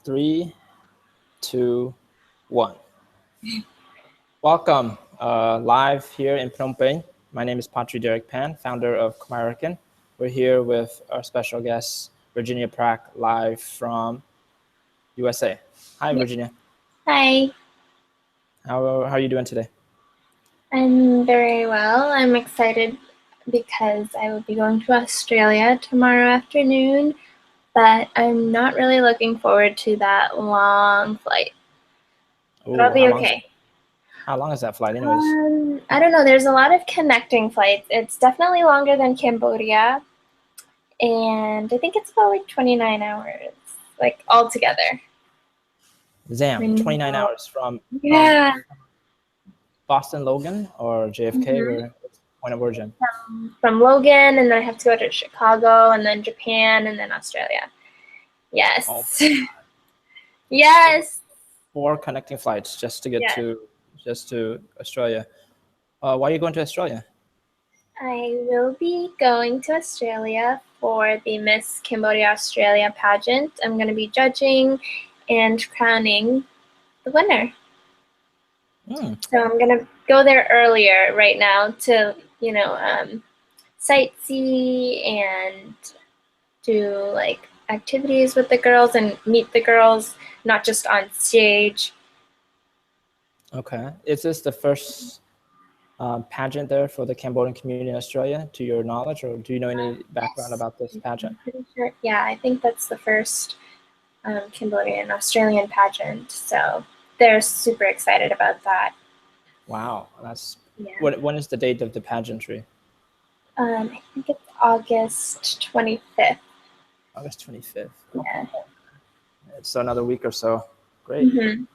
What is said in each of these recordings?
Three, two, one. Welcome live here in Phnom Penh. My name is Patrick Pan, founder of Khmerican. We're here with our special guest, Virginia Prak, live from USA. Hi, Virginia. Hi, How are you doing today? I'm very well. I'm excited because I will be going to Australia tomorrow afternoon, but I'm not really looking forward to that long flight. But I'll Oh, be okay. how long is that flight anyways? I don't know. There's a lot of connecting flights. It's definitely longer than Cambodia, and I think it's about like 29 hours, like all together. I Damn, 29 know. hours from Yeah. Boston Logan or JFK, Mhm. where point of origin? From Logan, and then I have to go to Chicago, and then Japan, and then Australia. Oh, Yes. Yes. four connecting flights just to get Yes. to Australia. Why are you going to Australia? I will be going to Australia for the Miss Cambodia Australia pageant. I'm going to be judging and crowning the winner. So I'm going to go there earlier right now to, sightsee and do like activities with the girls and meet the girls, not just on stage. Okay. Is this the first pageant there for the Cambodian community in Australia, to your knowledge, or do you know any background Yes. about this pageant? I'm pretty sure. Yeah, I think that's the first Cambodian Australian pageant. So they're super excited about that. Wow, that's Yeah. when is the date of the pageantry? I think it's August 25th. August 25th. Yeah. Okay. It's another week or so. Great. Mm-hmm.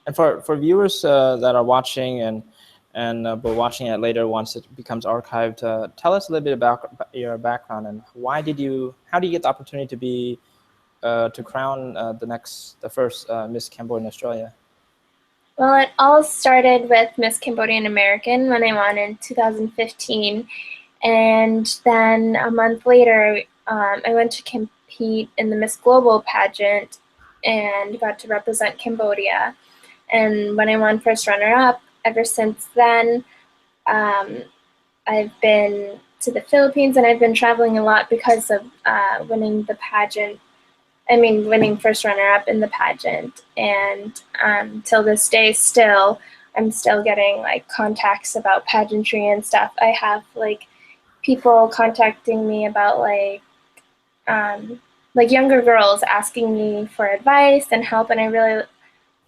And for viewers that are watching and but watching it later once it becomes archived, tell us a little bit about your background and how did you get the opportunity to be to crown the first Miss Cambodia in Australia? Well, it all started with Miss Cambodian American when I won in 2015. And then a month later, I went to compete in the Miss Global pageant and got to represent Cambodia. And when I won first runner-up, ever since then, I've been to the Philippines and I've been traveling a lot because of winning the pageant. I mean, winning first runner-up in the pageant. And till this day, I'm still getting like contacts about pageantry and stuff. I have like people contacting me about like younger girls asking me for advice and help, and I really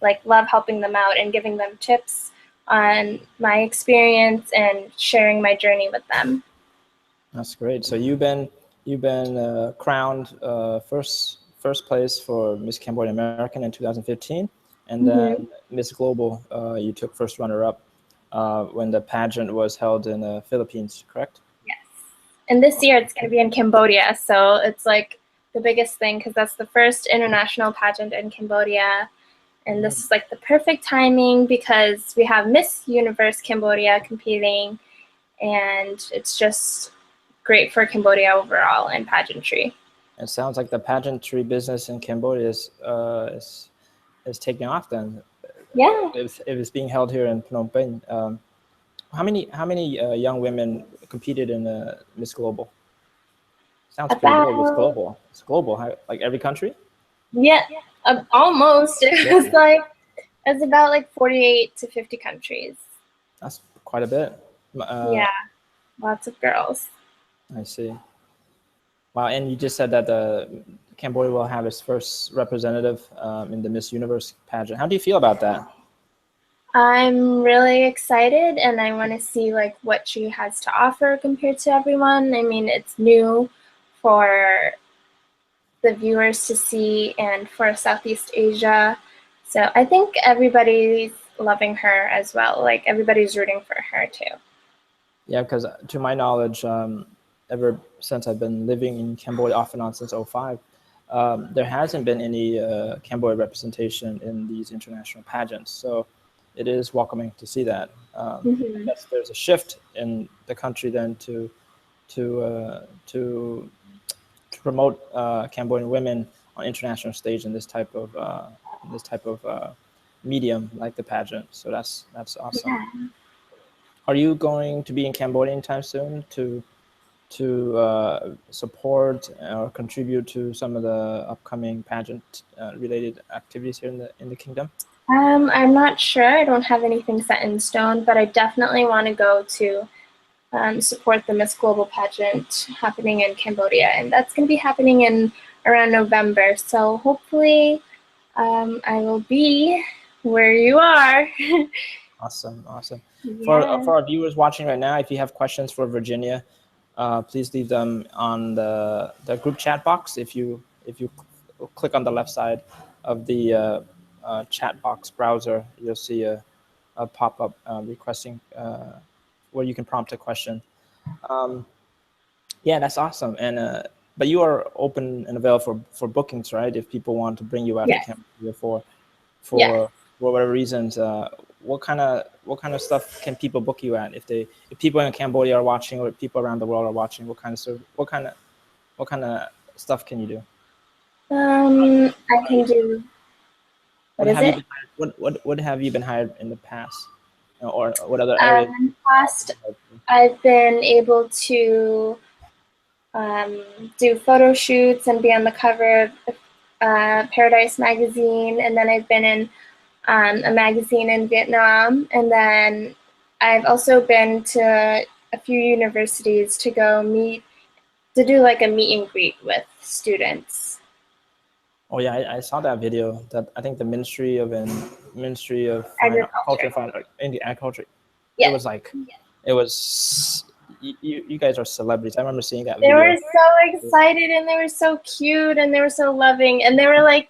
like love helping them out and giving them tips on my experience and sharing my journey with them. That's great. So you've been crowned first place for Miss Cambodian American in 2015, and then Miss Global you took first runner up when the pageant was held in the Philippines, correct? Yes. And this year it's going to be in Cambodia, so it's like the biggest thing because that's the first international pageant in Cambodia. And this is like the perfect timing because we have Miss Universe Cambodia competing, and it's just great for Cambodia overall and pageantry. It sounds like the pageantry business in Cambodia is taking off then. Yeah. If it's being held here in Phnom Penh. How many young women competed in Miss Global? Sounds pretty big. It's About, global. It's global. Like every country? yeah, almost. It was about like 48 to 50 countries. That's quite a bit. Yeah, lots of girls. I see. Wow, and you just said that Cambodia will have its first representative in the Miss Universe pageant. How do you feel about that? I'm really excited, and I want to see like what she has to offer compared to everyone. I mean, it's new for the viewers to see and for Southeast Asia. So I think everybody's loving her as well. Like everybody's rooting for her too. Yeah, because to my knowledge, ever since I've been living in Cambodia off and on since '05, there hasn't been any Cambodia representation in these international pageants. So it is welcoming to see that. I guess there's a shift in the country then to promote Cambodian women on international stage in this type of medium like the pageant. So that's awesome. Yeah. Are you going to be in Cambodia anytime soon to support or contribute to some of the upcoming pageant related activities here in the kingdom? I'm not sure. I don't have anything set in stone, but I definitely want to go to support the Miss Global pageant happening in Cambodia, and that's going to be happening in around November. So hopefully, I will be where you are. Awesome. Yeah. For our viewers watching right now, if you have questions for Virginia, please leave them on the group chat box. If you click on the left side of the chat box browser, you'll see a pop-up requesting where you can prompt a question. Yeah, that's awesome. And but you are open and available for bookings, right? If people want to bring you out to Cambodia for Yes. whatever reasons, what kind of stuff can people book you at? If people in Cambodia are watching, or if people around the world are watching, what kind of stuff can you do? I can do. What is it? What have you been hired in the past, or what other areas? In the past, I've been able to do photo shoots and be on the cover of Paradise magazine, and then I've been in a magazine in Vietnam, and then I've also been to a few universities to do like a meet and greet with students. Oh yeah, I saw that video. That I think the Ministry of Agriculture. Indian Agriculture. Yeah. It was like, it was. You guys are celebrities. I remember seeing that They video. were so excited, and they were so cute, and they were so loving, and they were like,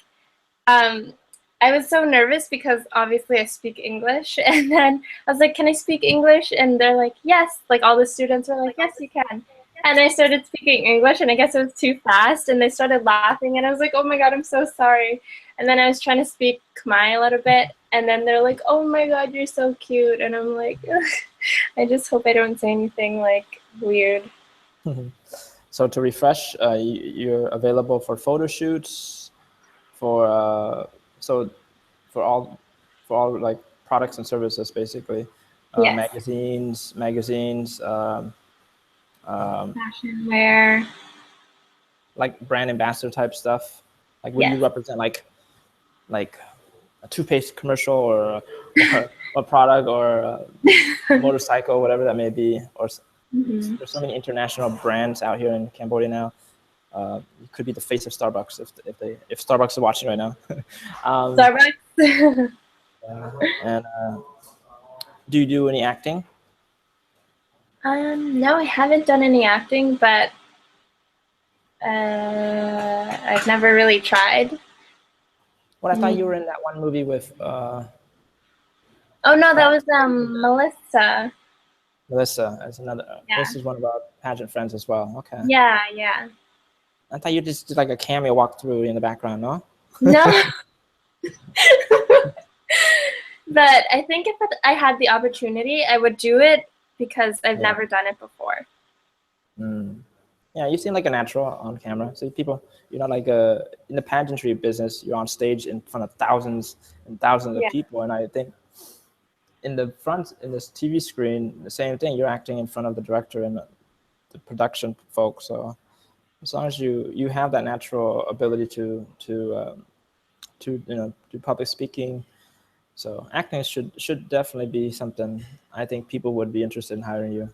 I was so nervous because obviously I speak English, and then I was like, can I speak English? And they're like, yes. Like all the students were like, yes, you can. And I started speaking English, and I guess it was too fast, and they started laughing, and I was like, oh my God, I'm so sorry. And then I was trying to speak Khmer a little bit, and then they're like, oh my God, you're so cute. And I'm like, I just hope I don't say anything like weird. So to refresh, you're available for photo shoots, for all like products and services, basically. Yes. Magazines, fashion wear, like brand ambassador type stuff. Like would you represent like a toothpaste commercial, or a product, or a motorcycle, whatever that may be, or there's so many international brands out here in Cambodia now. You could be the face of Starbucks if Starbucks is watching right now. Starbucks. And do you do any acting? No, I haven't done any acting, but I've never really tried. Well, I thought you were in that one movie with. Oh no, that was Melissa. Melissa, as another. This is one of our pageant friends as well. Okay. Yeah. I thought you just did like a cameo walkthrough in the background, no? No. But I think if I had the opportunity, I would do it because I've never done it before. Yeah, you seem like a natural on camera. So you're not like in the pageantry business, you're on stage in front of thousands and thousands of people. And I think in this TV screen, the same thing, you're acting in front of the director and the production folks. So as long as you have that natural ability to do public speaking, so acting should definitely be something I think people would be interested in hiring you.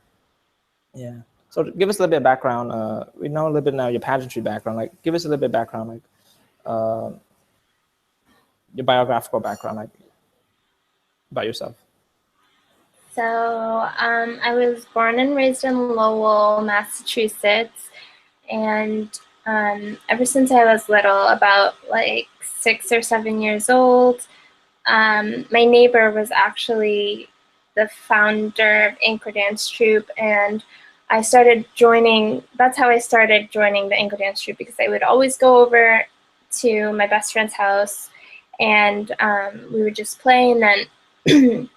Yeah. So give us a little bit of background. We know a little bit now your pageantry background. Like, give us a little bit of background, like your biographical background, like about yourself. So I was born and raised in Lowell, Massachusetts, and ever since I was little, about like 6 or 7 years old, my neighbor was actually the founder of Anchor Dance Troupe, and that's how I started joining the Anchor Dance Troupe, because I would always go over to my best friend's house, and we would just play, and then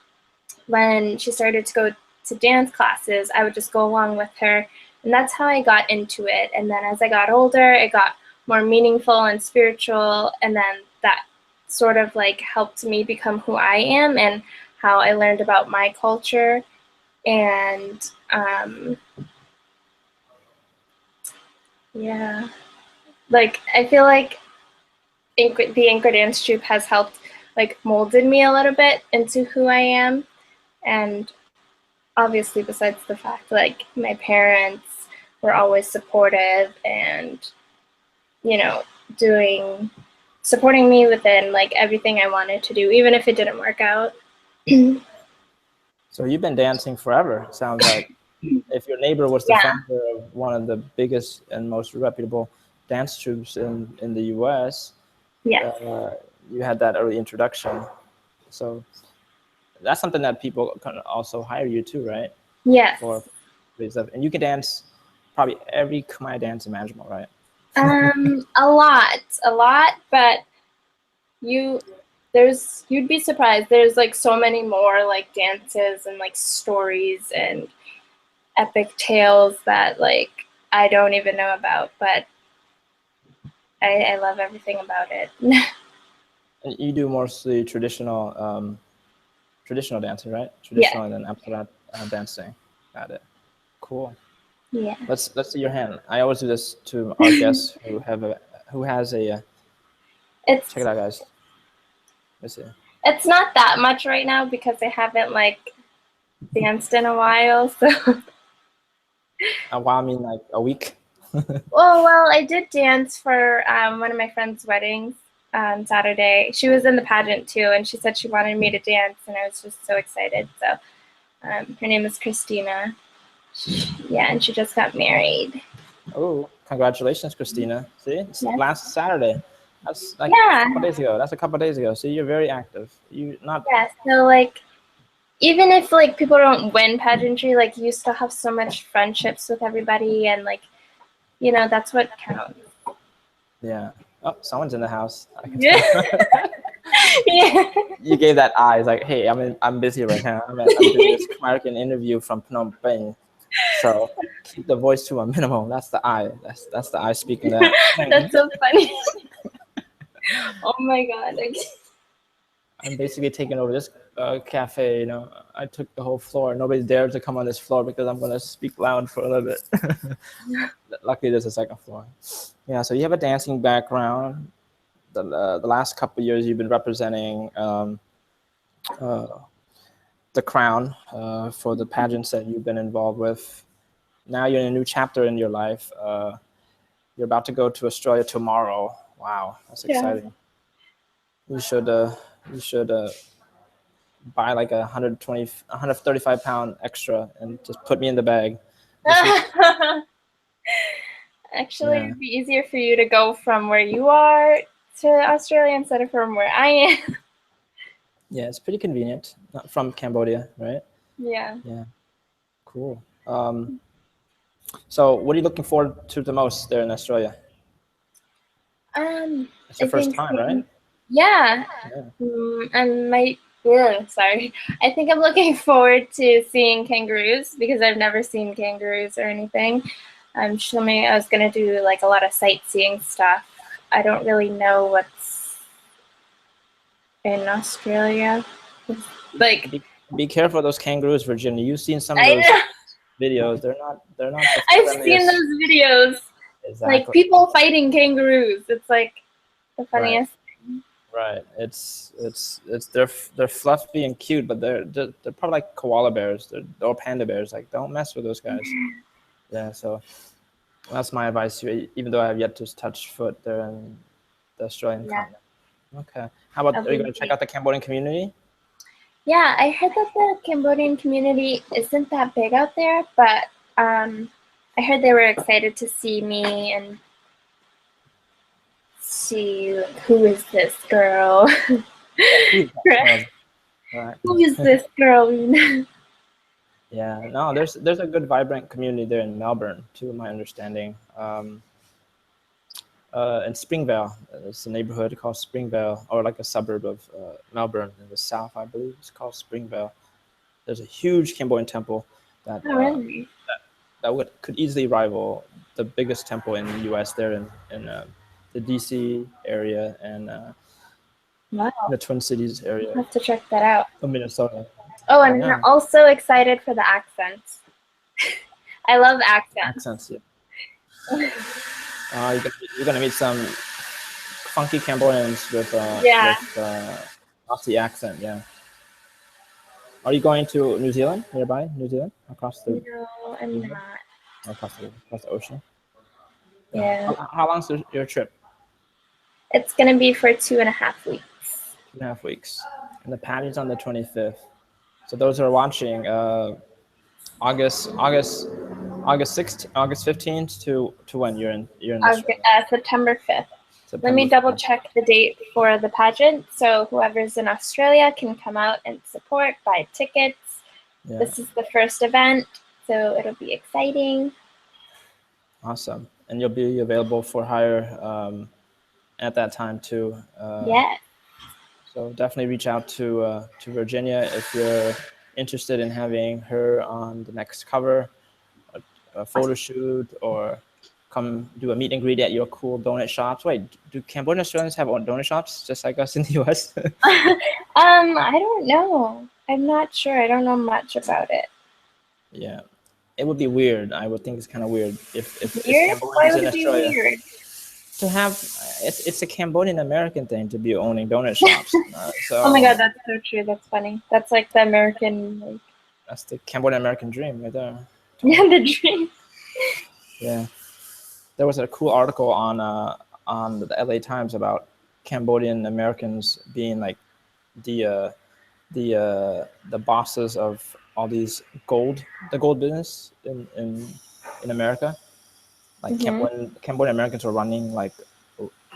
when she started to go to dance classes, I would just go along with her, and that's how I got into it. And then as I got older, it got more meaningful and spiritual, and then that sort of like helped me become who I am and how I learned about my culture. And yeah, like I feel like the Anchor Dance Troupe has helped like molded me a little bit into who I am. And obviously, besides the fact like my parents were always supportive and, you know, supporting me within like everything I wanted to do, even if it didn't work out. So you've been dancing forever, sounds like. If your neighbor was the founder of one of the biggest and most reputable dance troupes in the U.S., you had that early introduction. So that's something that people can also hire you too, right? Yes. For stuff. And you can dance probably every Khmer dance imaginable, right? A lot, but you'd be surprised. There's like so many more like dances and like stories and epic tales that like I don't even know about, but I love everything about it. And you do mostly traditional dancing, right? Traditional, and then after that dancing. Got it. Cool. Yeah. Let's see your hand. I always do this to our guests who has a. Check it out, guys. Let's see. It's not that much right now because I haven't like danced in a while, so. A while, I mean like a week. Well, I did dance for one of my friend's weddings on Saturday. She was in the pageant too, and she said she wanted me to dance, and I was just so excited. So her name is Christina. And she just got married. Oh, congratulations, Christina. See, it's last Saturday. That's like a couple days ago. That's a couple days ago. See, you're very active. So like, even if like people don't win pageantry, like you still have so much friendships with everybody, and like, you know, that's what counts. Yeah. Oh, someone's in the house. Yeah. You gave that eye. It's like, hey, I'm busy right now. I'm doing this Khmerican interview from Phnom Penh. So keep the voice to a minimum. That's the eye. That's the eye speaking that. That's so funny. Oh my God. I'm basically taking over this cafe. You know, I took the whole floor. Nobody dared to come on this floor because I'm gonna speak loud for a little bit. Luckily, there's a second floor. Yeah. So you have a dancing background. The last couple of years, you've been representing the crown for the pageants that you've been involved with. Now you're in a new chapter in your life. You're about to go to Australia tomorrow. Wow, that's exciting. You should buy like 135 pound extra and just put me in the bag. Actually, it'd be easier for you to go from where you are to Australia instead of from where I am. Yeah, it's pretty convenient. Not from Cambodia, right? Yeah. Yeah. Cool. So what are you looking forward to the most there in Australia? It's your first time, right? Yeah. Sorry. I think I'm looking forward to seeing kangaroos because I've never seen kangaroos or anything. I was going to do like a lot of sightseeing stuff. I don't really know what's in Australia. Like, be careful of those kangaroos, Virginia. You've seen some of those videos. They're not the I've seen those videos. Exactly. Like people fighting kangaroos. It's like the funniest thing. Right. They're fluffy and cute, but they're probably like koala bears or panda bears. Like, don't mess with those guys. Yeah. So that's my advice to you, even though I have yet to touch foot there in the Australian continent. Okay. How about, are you going to check out the Cambodian community? Yeah, I heard that the Cambodian community isn't that big out there, but I heard they were excited to see me and see who is this girl. Who is this girl? Yeah, no, there's a good vibrant community there in Melbourne, to my understanding. In Springvale, it's a neighborhood called Springvale, or like a suburb of Melbourne in the south, I believe. It's called Springvale. There's a huge Cambodian temple that could easily rival the biggest temple in the U.S. there in the DC area and Wow, the Twin Cities I area have to check that out. of Minnesota. Oh, But and I'm yeah, also excited for the accents. I love accents. accents. Yeah. You're gonna meet some funky Cambodians with Yeah. Aussie accent. Yeah. Are you going to New Zealand nearby? New Zealand across the No, I'm not. across the ocean. Yeah. How long's your trip? It's going to be for 2.5 weeks. 2.5 weeks. And the pageant's on the 25th. So those who are watching, August 6th, August 15th to when you're in Australia. September 5th. September Let me double 5th. check the date for the pageant. So whoever's in Australia can come out and support, buy tickets. Yeah. This is the first event, so it'll be exciting. Awesome. And you'll be available for hire at that time too. Yeah. So definitely reach out to Virginia if you're interested in having her on the next cover, a photo shoot, or come do a meet and greet at your cool donut shops. Wait, do Cambodian Australians have donut shops just like us in the US? I don't know. I'm not sure. I don't know much about it. Yeah, it would be weird. I would think it's kind of weird if Weird? Why Cambodians would in it be Australia weird? to have it's a Cambodian American thing to be owning donut shops. So Oh my god, that's so true. That's funny. That's like the American, like, that's the Cambodian American dream right there. yeah, the dream. Yeah, there was a cool article on the LA Times about Cambodian Americans being like the bosses of all these the gold business in America. Like Cambodian Americans were running like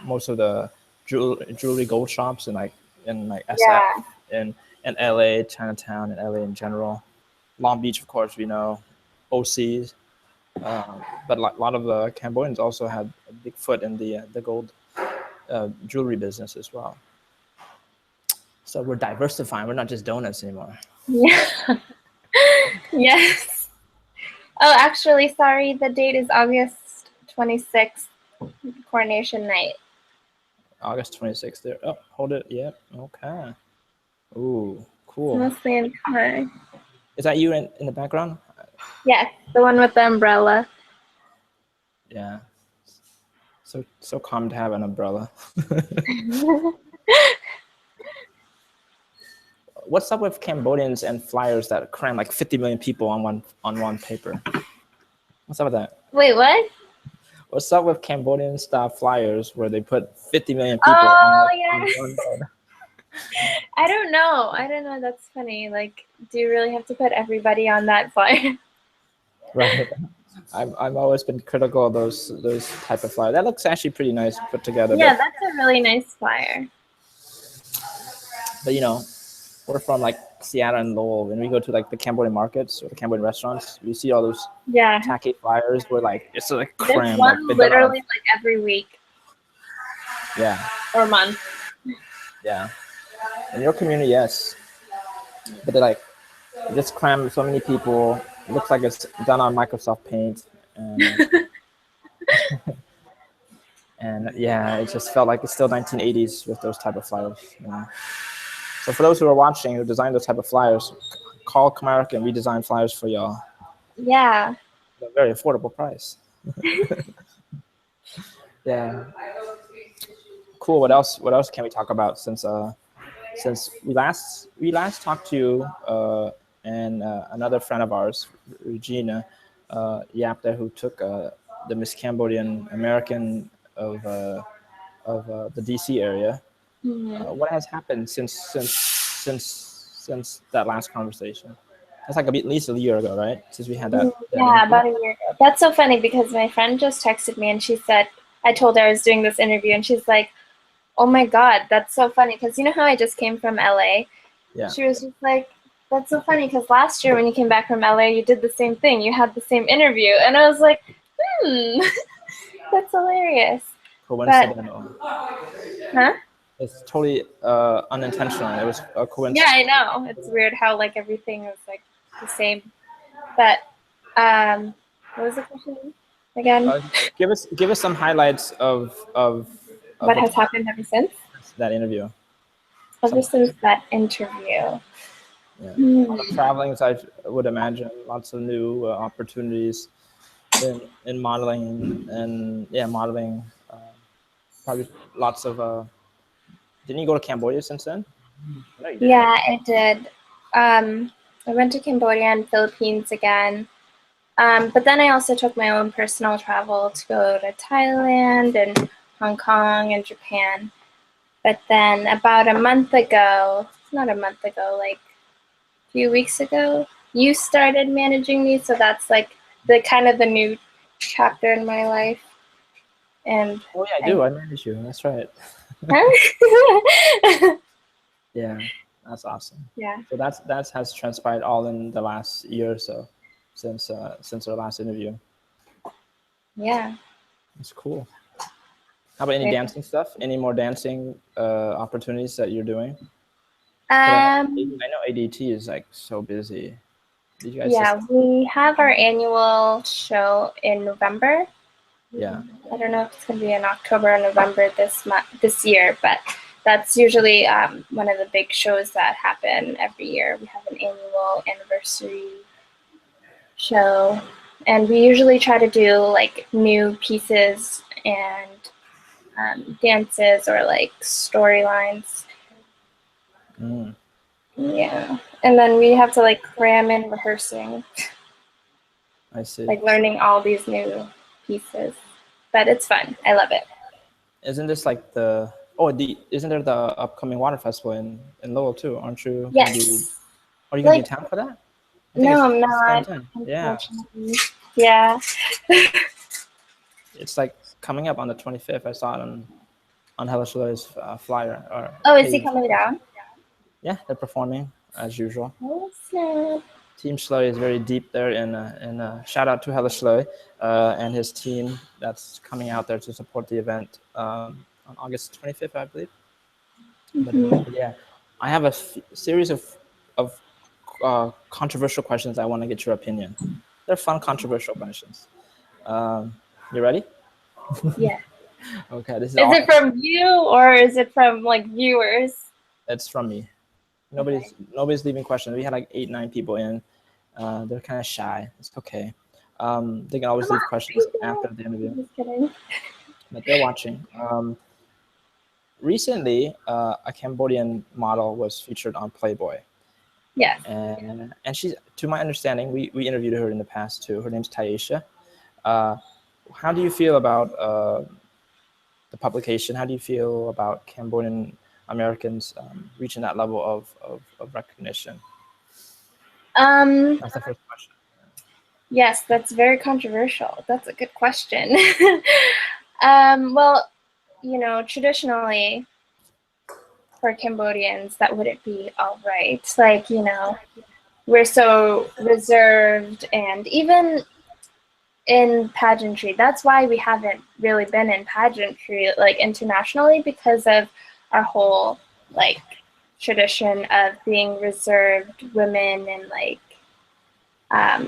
most of the jewelry gold shops in SF Yeah. in LA, Chinatown, and LA in general. Long Beach, of course, we know, OCs. But a lot of the Cambodians also had a big foot in the gold jewelry business as well. So we're diversifying. We're not just donuts anymore. Yeah. Yes. Oh, actually, sorry. The date is August 26th, coronation night. August 26th there. Oh, hold it. Yep. Okay. Ooh, cool. Mostly in color. Is that you in the background? Yes, the one with the umbrella. Yeah. So calm to have an umbrella. What's up with Cambodians and flyers that cram like 50 million people on one paper? What's up with that? Wait, what? What's up with Cambodian style flyers where they put 50 million people Oh, on yeah. one photo? I don't know. That's funny. Like, do you really have to put everybody on that flyer? Right. I've always been critical of those type of flyers. That looks actually pretty nice put together. Yeah, that's a really nice flyer. But we're from like Seattle and Lowell. When we go to like the Cambodian markets or the Cambodian restaurants, we see all those tacky flyers where like it's like crammed. There's one literally like every week. Yeah. Or month. Yeah. In your community, yes. But they like just cram so many people. It looks like it's done on Microsoft Paint. And yeah, it just felt like it's still 1980s with those type of flyers. So for those who are watching who design those type of flyers, call Khmerican. We design flyers for y'all. Yeah. At a very affordable price. Yeah. Cool. What else can we talk about since we last talked to you and another friend of ours, Regina Yapta, who took the Miss Cambodian American of the DC area. What has happened since that last conversation? That's like at least a year ago, right? Since we had that. Yeah, about a year ago. That's so funny because my friend just texted me and she said, I told her I was doing this interview and she's like, oh my God, that's so funny. Because you know how I just came from LA? Yeah. She was just like, that's so funny because last year when you came back from LA, you did the same thing. You had the same interview. And I was like, that's hilarious. Coincidental. Huh? It's totally unintentional. It was a coincidence. Yeah, I know. It's weird how like everything was like the same. But what was the question again? Give us some highlights of What has happened ever since? That interview. Ever since that interview. Yeah. A lot of traveling, I would imagine. Lots of new opportunities in modeling and modeling. Probably lots of. Didn't you go to Cambodia since then? No, you didn't. Yeah, I did. I went to Cambodia and Philippines again. But then I also took my own personal travel to go to Thailand and Hong Kong and Japan. But then about a month ago, not a month ago, like a few weeks ago, you started managing me. So that's like the kind of the new chapter in my life. And oh yeah, I do. I manage you. That's right. Yeah, that's awesome. Yeah. So that has transpired all in the last year or so, since our last interview. Yeah. That's cool. How about any dancing stuff? Any more dancing opportunities that you're doing? I know ADT is like so busy. Did you guys we have our annual show in November. Yeah. I don't know if it's going to be in October or November this year, but that's usually one of the big shows that happen every year. We have an annual anniversary show, and we usually try to do like new pieces and dances or like storylines. Yeah, and then we have to like cram in rehearsing. I see. Like learning all these new pieces, but it's fun. I love it. Isn't this like isn't there the upcoming water festival in Lowell too? Aren't you? Yes. Are you gonna be in town for that? No, I'm not. Yeah. Yeah. It's like coming up on the 25th. I saw it on Hella Shlo's flyer. Is he coming down? Yeah, they're performing as usual. Oh, snap. Team Shlo is very deep there, and shout out to Hella Shlo and his team that's coming out there to support the event on August 25th, I believe. But yeah, I have a series of controversial questions. I want to get your opinion. They're fun, controversial questions. You ready? Yeah. Okay. Is it from you or is it from like viewers? It's from me. Nobody's leaving questions. We had like 8-9 people in. They're kind of shy. It's okay. They can always leave questions after the interview. Just kidding. But they're watching. Recently, a Cambodian model was featured on Playboy. Yes. And she's, to my understanding, we interviewed her in the past too. Her name's Taisha. How do you feel about the publication? How do you feel about Cambodian Americans reaching that level of recognition? That's the first question. Yes, that's very controversial. That's a good question. Well, traditionally for Cambodians, that wouldn't be all right. Like, we're so reserved, and even in pageantry, that's why we haven't really been in pageantry like internationally, because of our whole like tradition of being reserved women and like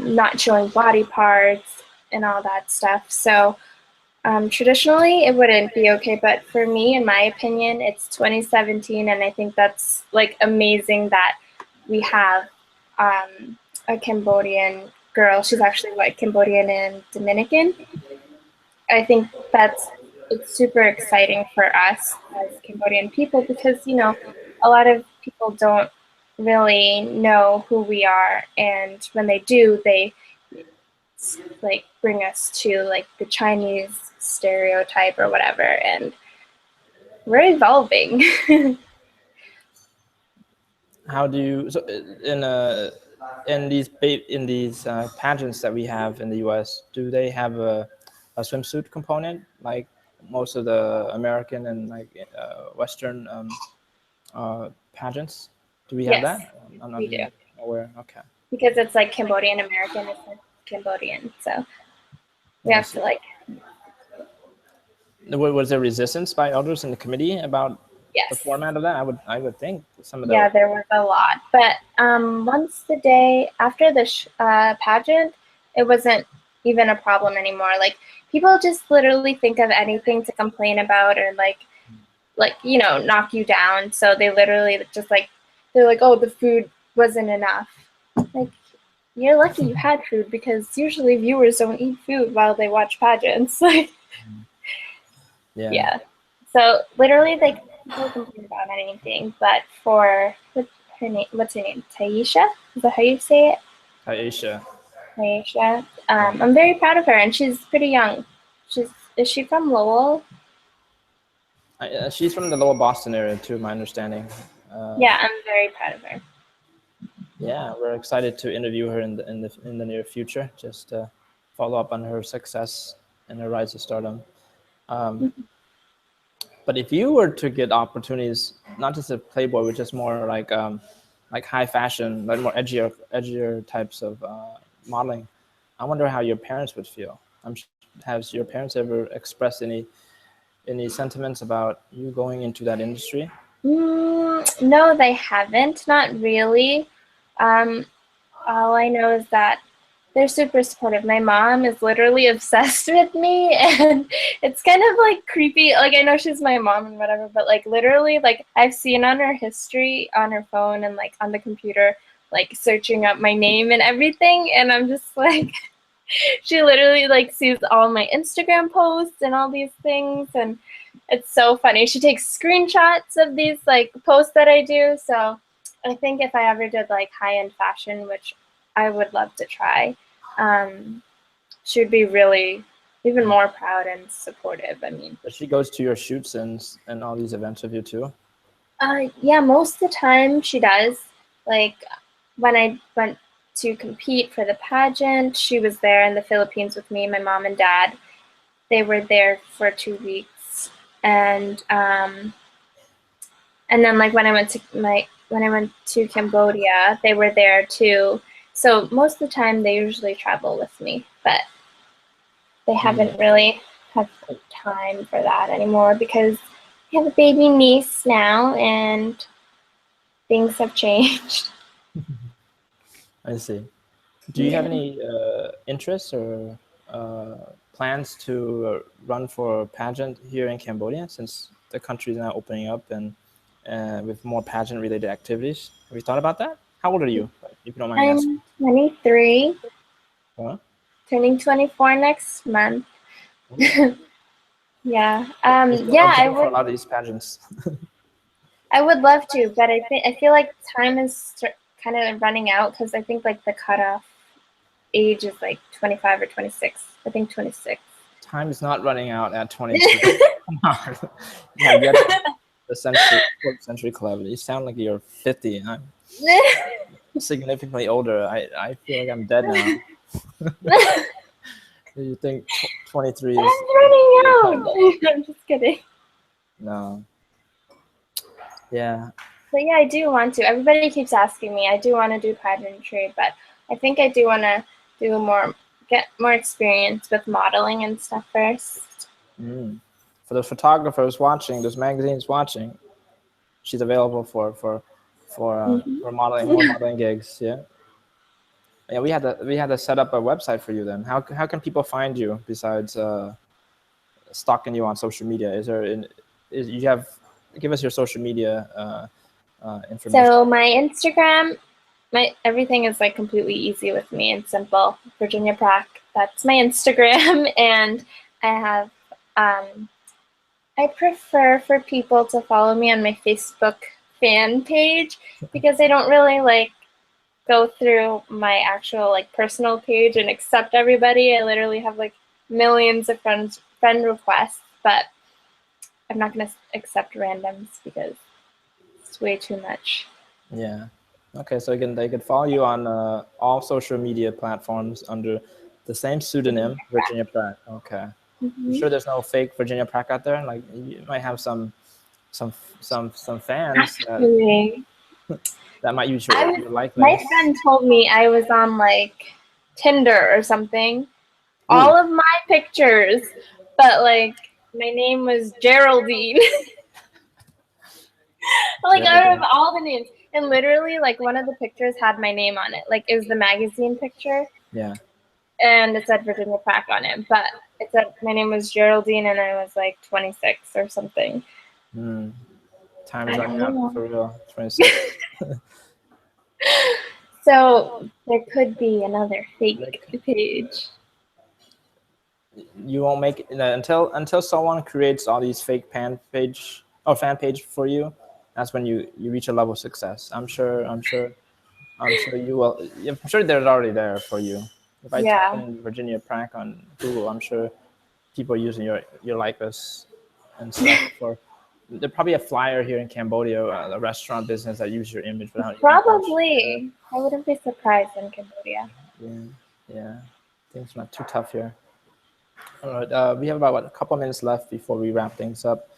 not showing body parts and all that stuff. So traditionally it wouldn't be okay, but for me, in my opinion, it's 2017, and I think that's like amazing that we have a Cambodian girl. She's actually like Cambodian and Dominican. I think it's super exciting for us as Cambodian people, because a lot of people don't really know who we are, and when they do, they like bring us to like the Chinese stereotype or whatever, and we're evolving. How do you in these pageants that we have in the U.S., do they have a swimsuit component like most of the American and like Western pageants? Do we have that? I'm not we do. aware. Okay. Because it's like Cambodian American, it's like Cambodian, so we have to like. Was there resistance by others in the committee about the format of that? I would think some of the. Yeah, there was a lot, but once the day after the pageant, it wasn't even a problem anymore. Like, people just literally think of anything to complain about, or like like, you know, knock you down. So they literally just like, they're like, oh, the food wasn't enough. Like, you're lucky you had food, because usually viewers don't eat food while they watch pageants. Like, Yeah. yeah. So literally, like, people complain about anything, but for what's her name? Taisha? Is that how you say it? Aisha. Taisha. I'm very proud of her, and she's pretty young. Is she from Lowell? She's from the Lower Boston area, to my understanding. Yeah, I'm very proud of her. Yeah, we're excited to interview her in the near future. Just to follow up on her success and her rise to stardom. But if you were to get opportunities, not just at Playboy, but just more like high fashion, like more edgier types of modeling, I wonder how your parents would feel. Has your parents ever expressed any sentiments about you going into that industry? No, they haven't. Not really. Um, all I know is that they're super supportive. My mom is literally obsessed with me, and it's kind of like creepy. Like, I know she's my mom and whatever, but like literally, like I've seen on her history on her phone and like on the computer, like searching up my name and everything, and I'm just like, she literally like sees all my Instagram posts and all these things, and it's so funny. She takes screenshots of these like posts that I do. So I think if I ever did like high-end fashion, which I would love to try, she would be really even more proud and supportive. I mean, But she goes to your shoots and all these events with you too. yeah, most of the time she does. Like when I went to compete for the pageant, she was there in the Philippines with me, my mom and dad. They were there for 2 weeks, and then like when I went to Cambodia, they were there too. So most of the time they usually travel with me, but they haven't really had time for that anymore because I have a baby niece now and things have changed. I see. Do you have any interests or plans to run for pageant here in Cambodia, since the country is now opening up and with more pageant-related activities? Have you thought about that? How old are you, if you don't mind me asking? I'm 23, Huh? turning 24 next month. Yeah. You're still Yeah, eligible for a lot of these pageants. I would love to, but I feel like time is kind of running out because I think like the cutoff age is like 25 or 26. I think 26. Time is not running out at 22. Come on. Yeah, yet the century club. You sound like you're 50. I'm significantly older. I feel like I'm dead now. You think 23 is... I'm running out. I'm just kidding. No. Yeah. But yeah, I do want to. Everybody keeps asking me. I do want to do pageantry, but I think I do want to get more experience with modeling and stuff first. For the photographers watching, those magazines watching, she's available for modeling, more modeling gigs. Yeah. Yeah, we had to set up a website for you then. How can people find you besides stalking you on social media? Give us your social media information. So my Instagram, everything is like completely easy with me and simple. Virginia Prak, that's my Instagram, and I have I prefer for people to follow me on my Facebook fan page because I don't really like go through my actual like personal page and accept everybody. I literally have like millions of friend requests, but I'm not gonna accept randoms because it's way too much. Yeah. Okay, so they can follow you on all social media platforms under the same pseudonym, Virginia Prak. Okay. You sure there's no fake Virginia Prak out there? Like, you might have some fans that might use your likeness. My friend told me I was on like Tinder or something. All of my pictures, but like my name was Geraldine. Like out of all the names, and literally like one of the pictures had my name on it. Like it was the magazine picture. Yeah. And it said Virginia Prak on it, but it said my name was Geraldine and I was like 26 or something. Time I is don't running out know. for real. 26. So there could be another fake Like, page. you won't make it until someone creates all these fake fan page for you. That's when you reach a level of success. I'm sure you will. I'm sure they're already there for you. If I type Yeah. in Virginia Prak on Google, I'm sure people are using your likeness and stuff for. There's probably a flyer here in Cambodia, a restaurant business that use your image without even much. Probably. I wouldn't be surprised in Cambodia. Yeah. Things not too tough here. All right, we have about a couple minutes left before we wrap things up.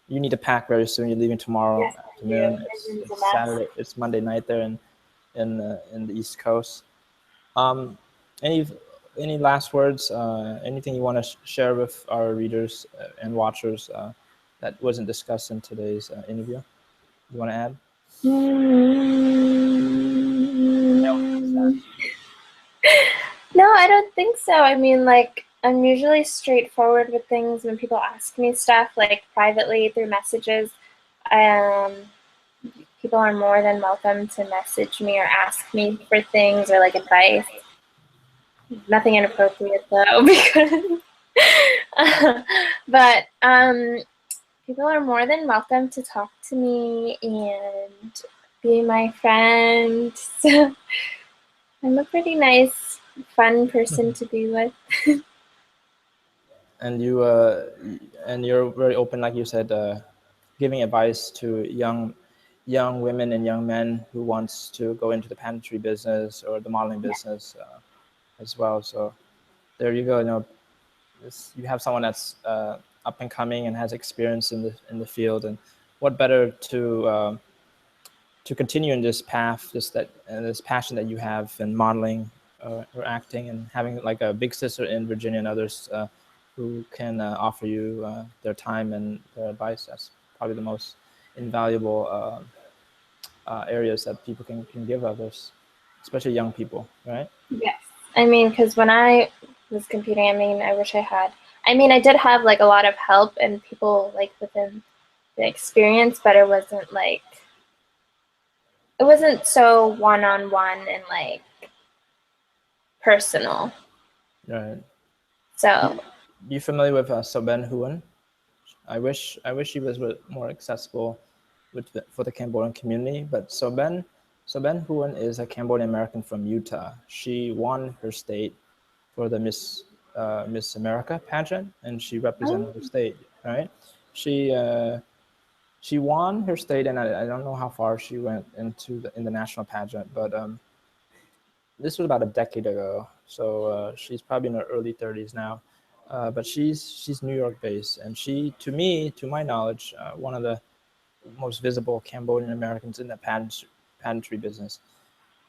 You need to pack very soon. You're leaving tomorrow Yes, I do. afternoon. My room's a It's mess. Saturday. It's Monday night there in the East Coast. Any any last words? Anything you want to share with our readers and watchers that wasn't discussed in today's interview? You want to add? Mm, No, I don't think so. I mean, like, I'm usually straightforward with things when people ask me stuff, like privately through messages. Um, People are more than welcome to message me or ask me for things or like advice. Nothing inappropriate though, because but people are more than welcome to talk to me and be my friend. So I'm a pretty nice, fun person to be with. And you're very open, like you said, giving advice to young women and young men who wants to go into the pageantry business or the modeling business as well. So there you go. You have someone that's up and coming and has experience in the field, and what better to continue in this path, this passion that you have in modeling or acting, and having like a big sister in Virginia and others who can offer you their time and their advice. That's probably the most invaluable areas that people can give others, especially young people, right? Yes. I mean, because when I was competing, I mean, I wish I had. I mean, I did have like a lot of help and people like within the experience, but it wasn't so one-on-one and like personal. Right. So You familiar with Soben Huon? I wish he was more accessible for the Cambodian community. But Soben Huon is a Cambodian American from Utah. She won her state for the Miss America pageant, and she represented her state. Right? She uh, she won her state, and I don't know how far she went in the national pageant, but this was about a decade ago. So she's probably in her early 30s now. But she's New York based, and she, to my knowledge, one of the most visible Cambodian Americans in the pageantry business.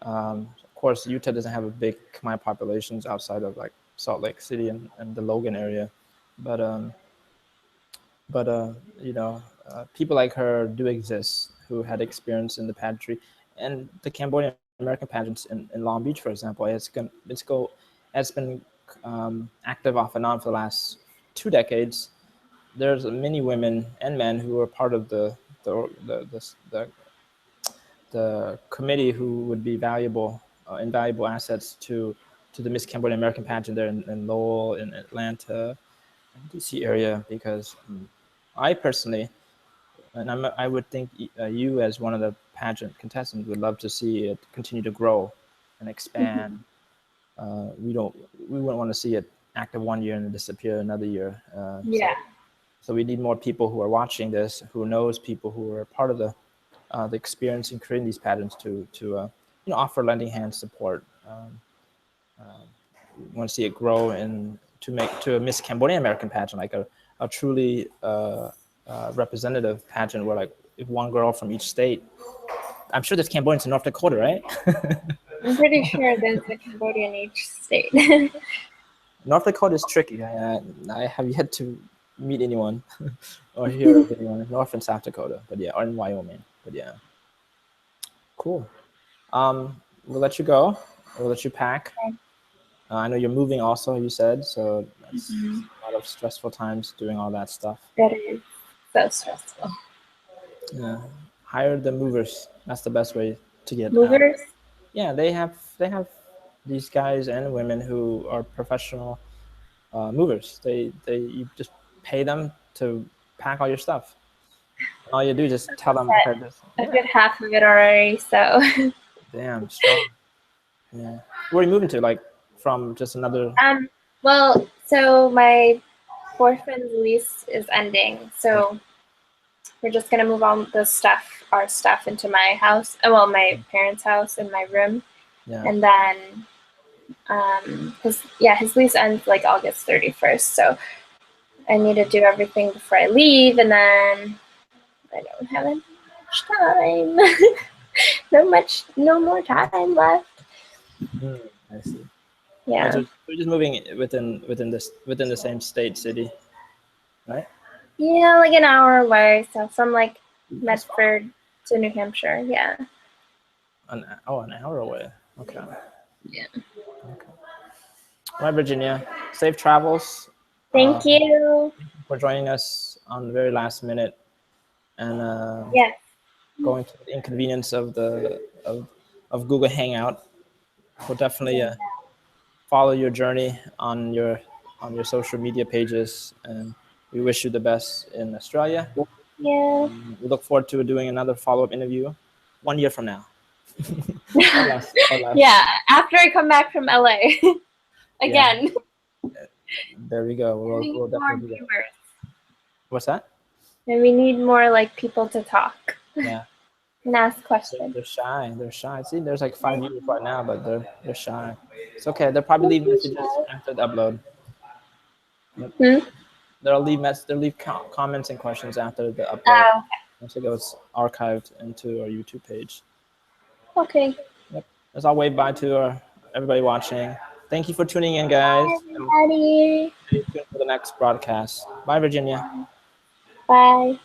Of course, Utah doesn't have a big Khmer populations outside of like Salt Lake City and the Logan area, but people like her do exist who had experience in the pageantry, and the Cambodian American pageants in Long Beach, for example, has been active off and on for the last 2 decades. There's many women and men who are part of the committee who would be invaluable assets to the Miss Cambodian American pageant there in Lowell, in Atlanta, DC area, because I personally, and I would think you as one of the pageant contestants would love to see it continue to grow and expand. We wouldn't want to see it active one year and disappear another year. yeah. So we need more people who are watching this, who knows people who are part of the experience in creating these patterns to offer lending hand support. We want to see it grow and to a Miss Cambodian American pageant, like a truly representative pageant where like if one girl from each state. I'm sure there's Cambodians in North Dakota, right? I'm pretty sure there's a Cambodia in each state. North Dakota is tricky. I have yet to meet anyone or hear of anyone in North and South Dakota, but yeah, or in Wyoming, but yeah. Cool. We'll let you go. We'll let you pack. I know you're moving also, you said, so that's a lot of stressful times doing all that stuff. That is so stressful. Yeah, hire the movers. That's the best way to get out. Movers? Yeah, they have these guys and women who are professional movers. They you just pay them to pack all your stuff. All you do is just tell them, okay, this, A yeah, good half of it already, so. damn strong. Yeah, where are you moving to? Like from just another? Well, so my boyfriend's lease is ending, so we're just gonna move all our stuff into my house. Well, my parents' house in my room, Yeah, and then his lease ends like August 31st. So I need to do everything before I leave, and then I don't have any much time. No more time left. I see. Oh, Yeah. so we're just moving within the same state city, right? Yeah, like an hour away. So from like That's far. Medford to New Hampshire. Yeah. An hour away. Okay. Yeah. Okay. All right, Virginia. Safe travels. Thank you. For joining us on the very last minute and Yes. going to the inconvenience of Google Hangout. We'll definitely follow your journey on your social media pages, and we wish you the best in Australia. Yeah. We look forward to doing another follow-up interview 1 year from now, or less, or less. Yeah. After I come back from LA Yeah, again. there we go. We need We'll more definitely do that. viewers. What's that? And we need more like people to talk Yeah, and ask questions. they're shy. They're shy. See, there's like 5 viewers right now, but they're shy. It's okay. They'll probably leave messages after the upload. Yep. Hmm? They'll leave comments and questions after the upload. Oh, Once it goes archived into our YouTube page. okay. Yep. As I'll wave bye to everybody watching. Thank you for tuning in, guys. Bye, And everybody. stay tuned for the next broadcast. Bye, Virginia. Bye.